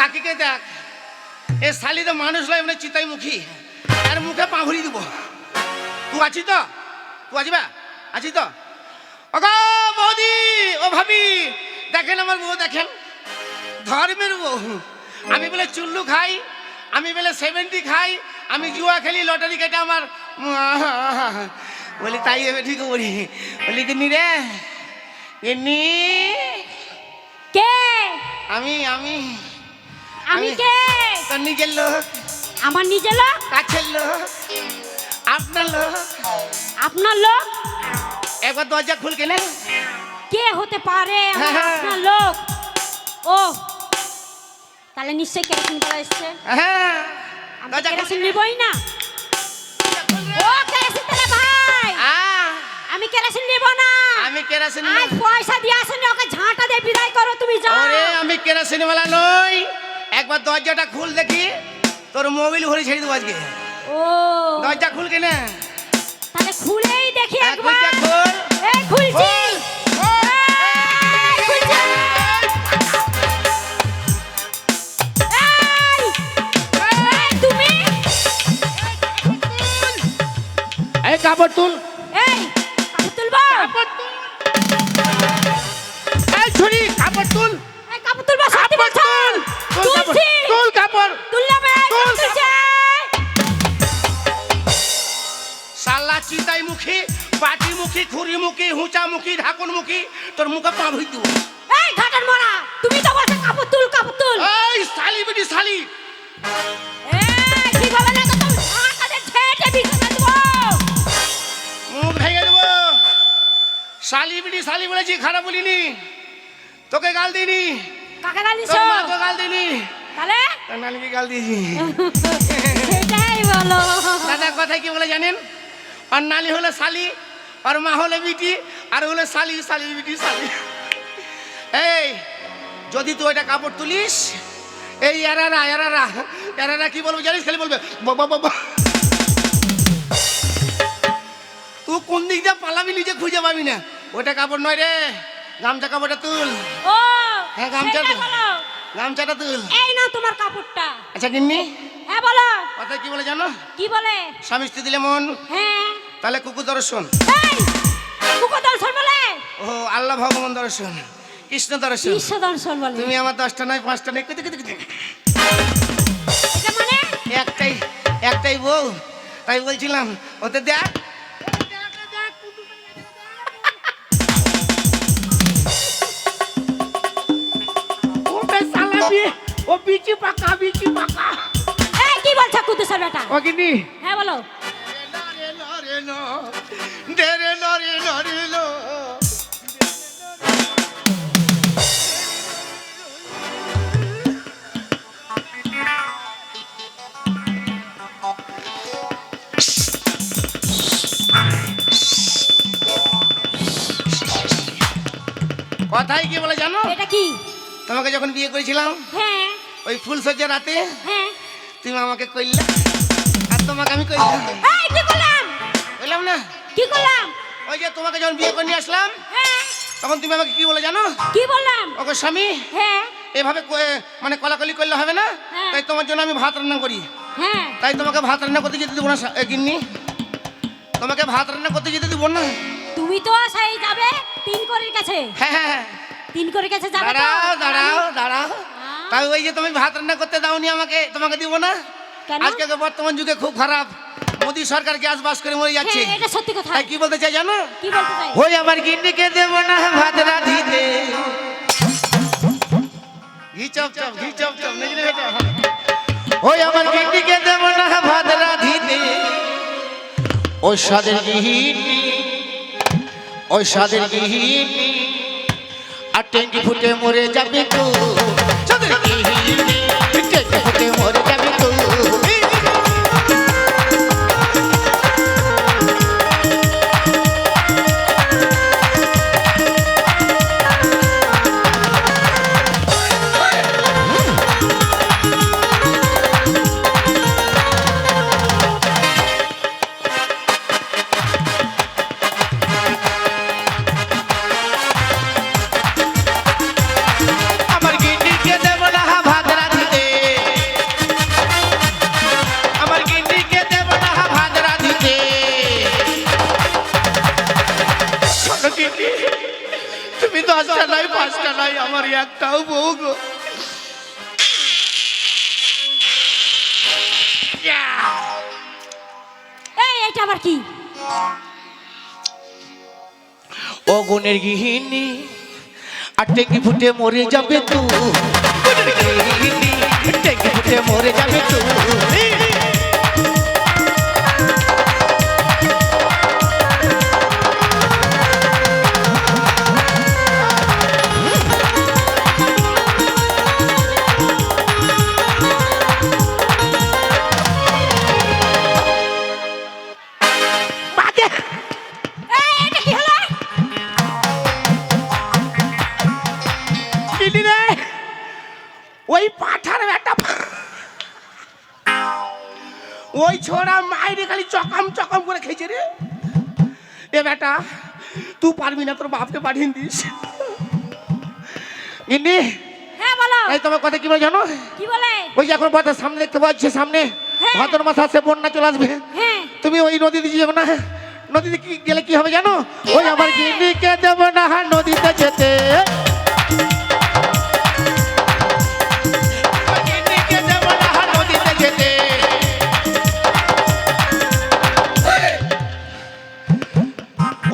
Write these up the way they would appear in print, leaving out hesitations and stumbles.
কাকিকে দেখ, এ শালি তো মানুষ নয়, মানে চিতাই মুখী, আর মুখে পাঁভরি দিব। তুই আছিস তো? তুই আছিস? আছিস তো? ও গো বৌদি, ও ভাবি, দেখেন আমার বউ, দেখেন ধর্মের বউ। আমি বলে চুল্লু খাই, আমি বলে 70 খাই, আমি জুয়া খেলি, লটারি কেটে আমার বলি তাই হবে। ঠিক বলি, বলি দিনি রে এমনি কে? আমি আমি আমি কে? তোর নিজের লোক, আমার নিজের লোক? কাছের লোক, আপনার লোক। আপনার লোক? একবার দরজা খুল কেনে। কে হতে পারে আপনার লোক? ও তাহলে নিশ্চয়ই কেরোসিন বলা এসছে। হ্যাঁ, আমি কেরোসিন নিবই না। ও কেরোসিন তাহলে ভাই, আমি কেরোসিন নিব না। আমি কেরোসিন আজ পয়সা দিয়ে আসেন, ওকে ঝাঁটা দিয়ে বিদায় করো, তুমি যাও। আরে আমি কেরোসিন वाला নই। একবার দরজাটা খুল দেখি, তোর মোবাইল ভরে ছেড়ে দেবো আজকে। ও দরজা খুল কেনে। তাহলে খুলেই দেখি একবার। দরজা খুল। এই খুলছি। এই কাপড় তুল। এই কাপড় তুলবো? কাপড় তুল। এই ছুরি কাপড় তুল। এই কাপড় তুলবো? সত্যি বলছো? তুলছি। তুল কাপড়। তুললাম। তুল তুলছি। শালা চিতাই মুখী, পাটি মুখী, খুরি মুখী, হুঁচা মুখী, ঢাকুন মুখী, তোর মুখে পাঁভরি দিব। এই ঘাটার মারা, তুমি তো বলছো কাপড় তুল, কাপড় তুল। এই শালি বেটি শালি। এই কি বলে না, তো ঝাঁটাতে ঝেঁটে বিছানা দেবো। মুখ ভেঙে দেবো। শালি বেটি শালি বলেছি, খারাপ বলিনি। তোকে গাল দিইনি, কাকে গাল দিছো? তোর মাকে গাল দিইনি, তাহলে তোর নানিকে গাল দিয়েছি। সেটাই বলো। দাদা কথায় কি বলে জানেন? আর নালি হলে শালি, আর মা হলে বিটি, আর হলে শালি, শালি বিটি শালি। এই যদি তুই এটা কাপড় তুলিস, এই এরারা এরারা এরারা কি বলবে জানিস? খালি বলবে বাবা বাবা। তুই কোন দিক দিয়ে পালাবি নিজে খুঁজে পাবি না। ওটা কাপড় নয় রে, গামছা কাপড়টা তুল। ও হ্যাঁ, গামছা সেটাই তুল। বলো। গামছাটা তুল। এই নাও তোমার কাপড়টা। আচ্ছা গিন্নি, হ্যাঁ বলো। কথা কি বলে জানো? কি বলে? স্বামী স্ত্রী দিলে মন, হ্যাঁ। তাহলে কুকুর দর্শন। এই কুকুর দর্শন বলে? ও আল্লাহ ভগবান দর্শন, কৃষ্ণ দর্শন। কৃষ্ণ দর্শন বলে। তুমি আমার 10টা নয় 5টা নয়, এটা মানে? একটাই একটাই বউ, তাই বলছিলাম ওতে দেখ। ও বেশালা বিয়ে, ও বিচি পাকা, বিচি পাকা। এই কি বলছো কুদ্দুসের বেটা? ও গিন্নি, হ্যাঁ বলো। কথাই কি বলে জানো? এটা কি? তোমাকে যখন বিয়ে করেছিলাম, হ্যাঁ ওই ফুল সজ্জা রাতে হ্যাঁ। তুমি আমাকে কইলা, আর তোমাকে আমি কইলাম। এই কি করলাম? কইলাম না? কি করলাম? ওই যে তোমাকে যখন বিয়ে করে নিয়ে আসলাম, হ্যাঁ। তখন তুমি আমাকে কি বলে জানো? কি বললাম? ওকে স্বামী, হ্যাঁ এভাবে মানে কলাকলি করলে হবে না, হ্যাঁ। তাই তোমার জন্য আমি ভাত রান্না করি। হ্যাঁ। তাই তোমাকে ভাত রান্না করতে যেতে দেবো না গিন্নি, তোমাকে ভাত রান্না করতে যেতে দেবো না। তুমি তো সেই যাবে তিন করির কাছে। হ্যাঁ হ্যাঁ হ্যাঁ, তিন করির কাছে যাবে তো? দাঁড়াও দাঁড়াও দাঁড়াও। হ্যাঁ। তাই ওই যে তুমি ভাত রান্না করতে দাওনি আমাকে, তোমাকে দিব না। কেন? আজকে বর্তমান যুগে খুব খারাপ, মোদি সরকার গ্যাস বাস করে মরে যাচ্ছে। হ্যাঁ, এটা সত্যি কথা। তাই কি বলতে চাই জানো? কি বলতে চাই? ওই আমার গিন্নিকে দেব না ভাত রাঁধিতে। ঘি চপ চপ, ঘি চপ চপ, নেই রে বেটা। ওই আমার গিন্নিকে দেব না ভাত রাঁধিতে। ওই স্বাদের গিন্নি, ওই স্বাদের গিন্নি, আর ট্যাঙ্কি ফুটে মরে যাবে তো। স্বাদের গিন্নি, ট্যাঙ্কি ফুটে মরে যাবে তো। আমার গিন্নিকে দেব না ভাত রাঁধিতে। পাঁচটা নাই, আমার একটাও বউ গো। এই এটা আবার কি? ও গুণের গৃহিণী, আর টেঙ্কি ফুটে মরে যাবে তু, টেঙ্কি ফুটে মরে যাবে তু। এই এটা কি হলো? ওই পাঠার বেটা, ওই ছোড়া মাইরে খালি চকাম চকাম করে খেয়েছে রে। এ বেটা, তুই পারবি না, তোর বাপকে পাঠিয়ে দিস। ইন্দি, হ্যাঁ বলো। এই তোমার কথা কি বলে জানো? কি বলে? ওই যে এখন পথের সামনে দেখতে পাচ্ছি, সামনে হ্যাঁ। ভাদ্র মাস আসছে, বন্যা চলে আসবে। হ্যাঁ। তুমি ওই নদীতে যাবে না, নদীতে কি গেলে কি হবে জানো? ওই আমার গিন্নিকে দেব না নদীতে যেতে, গিন্নিকে দেব না নদীতে যেতে।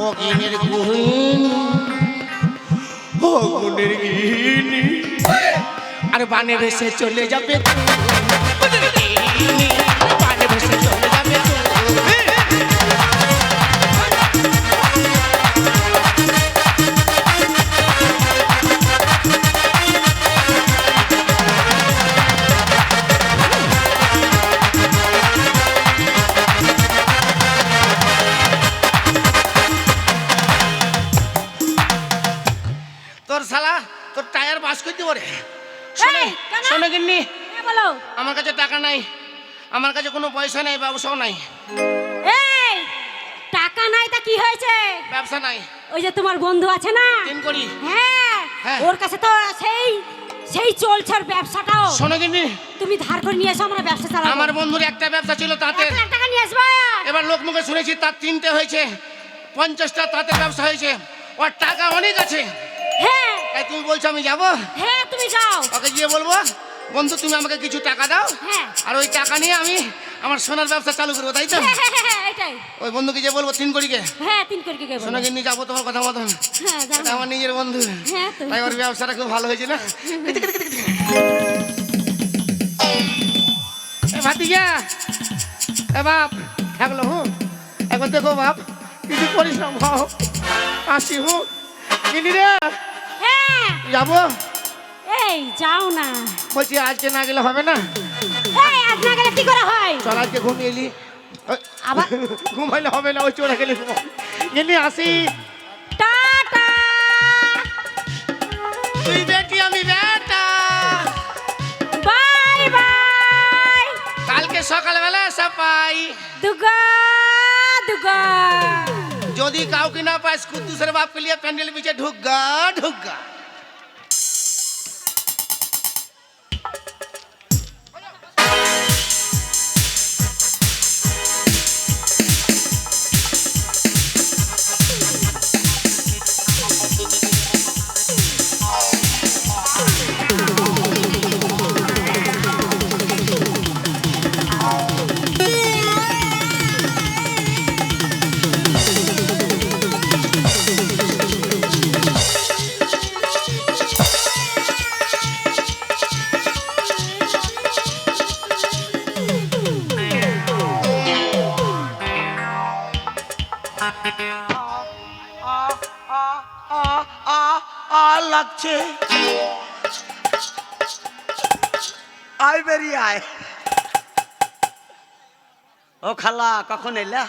ও গিন্নির গৃহিণী, ও গুণের গৃহিণী, আরে বানে ভেসে চলে যাবে তু, বানে ভেসে চলে যাবে তু। তোর শালা, তোর টায়ার বাস করে দিব রে। এই, কেন? শোনো গিন্নি, হ্যাঁ বলো। আমার কাছে টাকা নাই, আমার কাছে কোনো পয়সা নাই, ব্যবসাও নাই। এই টাকা নাই তা কি হয়েছে? ব্যবসা নাই। ওই যে তোমার বন্ধু আছে না, তিন করি। হ্যাঁ হ্যাঁ। ওর কাছে তো সেই সেই চলছে ওর ব্যবসাটাও। শোনো গিন্নি, তুমি ধার করে নিয়ে এসো, আমরা ব্যবসা চালাবো। আমার বন্ধুর একটা ব্যবসা ছিল তাঁতের, 1 লাখ টাকা নিয়ে আসবো। এবার লোক মুখে শুনেছি তার 3টে হয়েছে, 50টা তাঁতের ব্যবসা হয়েছে, ওর টাকা অনেক আছে। হ্যাঁ তাই তুমি বলছো আমি যাবো? হ্যাঁ তুমি যাও। ওকে গিয়ে বলবো, বন্ধু তুমি আমাকে কিছু টাকা দাও, হ্যাঁ। আর ওই টাকা নিয়ে আমি আমার সোনার ব্যবসা চালু করবো, তাই তো? হ্যাঁ, এটাই। ওই বন্ধুকে যে বলবো 3 কোটিকে, হ্যাঁ 3 করে কে বলো? শোনো গিন্নি, যাবো তোমার কথা মতন। হ্যাঁ যাও। এটা আমার নিজের বন্ধু, হ্যাঁ তো। তাই ওর ব্যবসাটা খুব ভালো হয়েছে না। এ ভাতিজা, এ বাপ, থাকলো হুঁ, এখন দেখো বাপ, কিছু করিস না বাপ, আসি হুঁ। গিন্নি রে, হ্যাঁ যাবো? এই যাও না। বলছি আজকে না গেলে হবে না, এই আজ না গেলে কি করে হয়? চল আজকে ঘুমিয়ে এলি। আবার ঘুমাইলে হবে না, ওই চোরা গেলে গিন্নি আসি। টাটা। তুই বেটি আমি বেটা, বাই বাই। কালকে সকালবেলা সাপাই। দুগা দুগা। যদি কাউকে না পাস, কুদ্দুসের বাপকে লিয়ে প্যান্ডেল পিছে ঢুকগা ঢুকগা। লাগছে, আয় বেরিয়ে আয়। ও খালা, কখন এলা?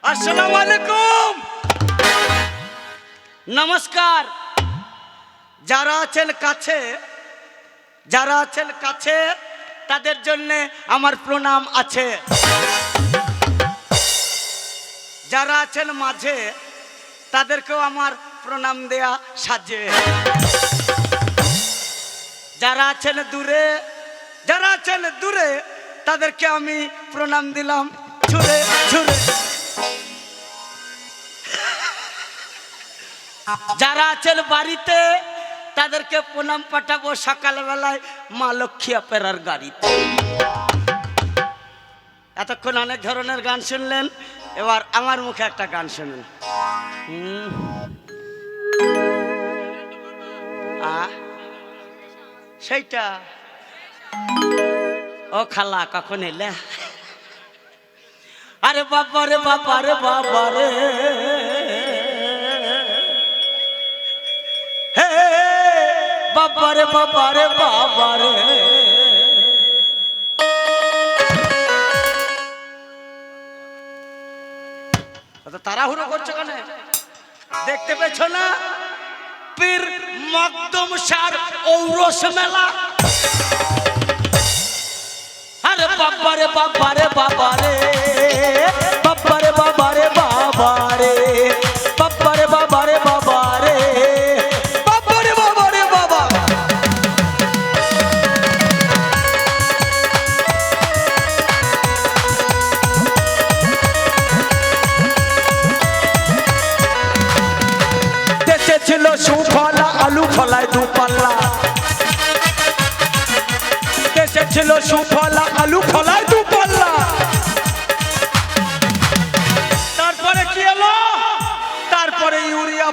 আসসালামু আলাইকুম, নমস্কার। যারা আছেন কাছে, যারা আছেন কাছে, তাদের জন্য আমার প্রণাম আছে। যারা আছেন মাঝে, তাদেরকেও আমার প্রণাম দেয়া সাজে। যারা আছেন দূরে, যারা আছেন দূরে, তাদেরকে আমি প্রণাম দিলাম ছুঁড়ে ছুঁড়ে। যারা আছেন বাড়িতে তাদেরকে প্রণাম পাঠাবো সকালবেলায় মা লক্ষ্মী অপেরার গাড়িতে। এতক্ষণ অনেক ধরনের গান শুনলেন, এবার আমার মুখে একটা গান শুনুন। সেইটা ও খালা কখন এলে? আরে বাবা রে বাবা রে বাবা রে, হে বাবা রে বাবা রে বাবা রে। তাড়াহুড়ো করছো কেন? দেখতে পেছ না পীর মকদম শাহর ঔরস মেলা? আরে বাবা রে বাবা রে বাবা রে, বাবা রে বাবা রে বাবা রে, বাবা রে বাবা রে বাবা রে, বাবা রে বাবা রে বাবা। দেশে ছিল সুফলা আলু ফলায় দু পাল্লা, দেশে ছিল সুফলা আলু ফলায় দু পাল্লা। তারপরে কি এলো? তারপরে ইউরিয়া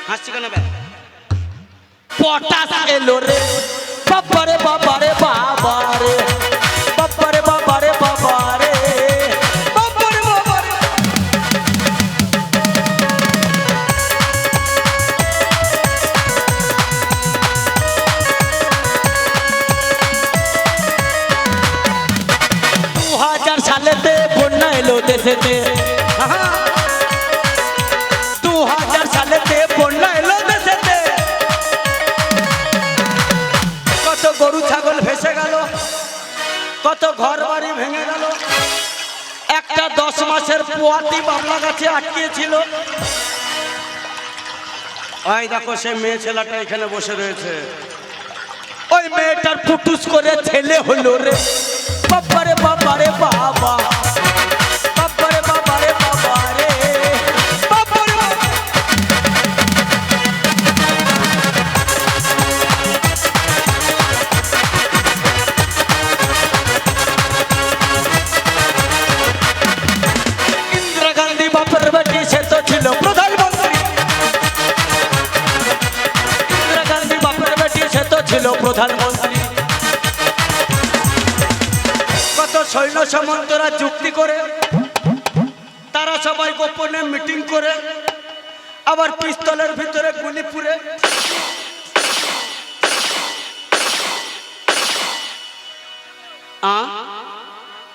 হাসছি কেন? পটাশ এলো রে, বাবারে বাবারে বাবারে, বাবারে বাবারে বাবারে, বাবারে বাবারে। 2000 সালেতে বন্যা এলো দেশেতে, 2000 সালেতে বন্যা এলো দেশেতে। কত গরু ছাগল ভেসে গেল, কত ঘর বাড়ি ভেঙে গেল। একটা 10 মাসের পোয়াতি বাবলা গাছে আটকিয়েছিল। ওই দেখো সে মেয়ে ছেলেটা এখানে বসে রয়েছে, ওই মেয়েটার ফুটুস করে ছেলে হলো রে, বাবারে বাবারে বাবা, বাবারে বাবারে বাবারে, বাবারে বাবা। ইন্দিরা গান্ধী বাপের বেটি, সে তো ছিল প্রধানমন্ত্রী। ইন্দিরা গান্ধী বাপের বেটি, সে তো ছিল প্রধানমন্ত্রী। কত সৈন্য সামন্তরা যুক্তি করে, তারা সবাই গোপনে মিটিং করে, আবার পিস্তলের ভিতরে গুলি পুরে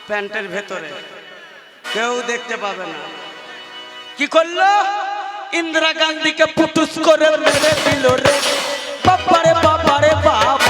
প্যান্টের ভেতরে, কেউ দেখতে পাবে না। কি করলো? ইন্দিরা গান্ধীকে পুটুস করে মেরে দিল রে, বাবারে বাবারে বাবা।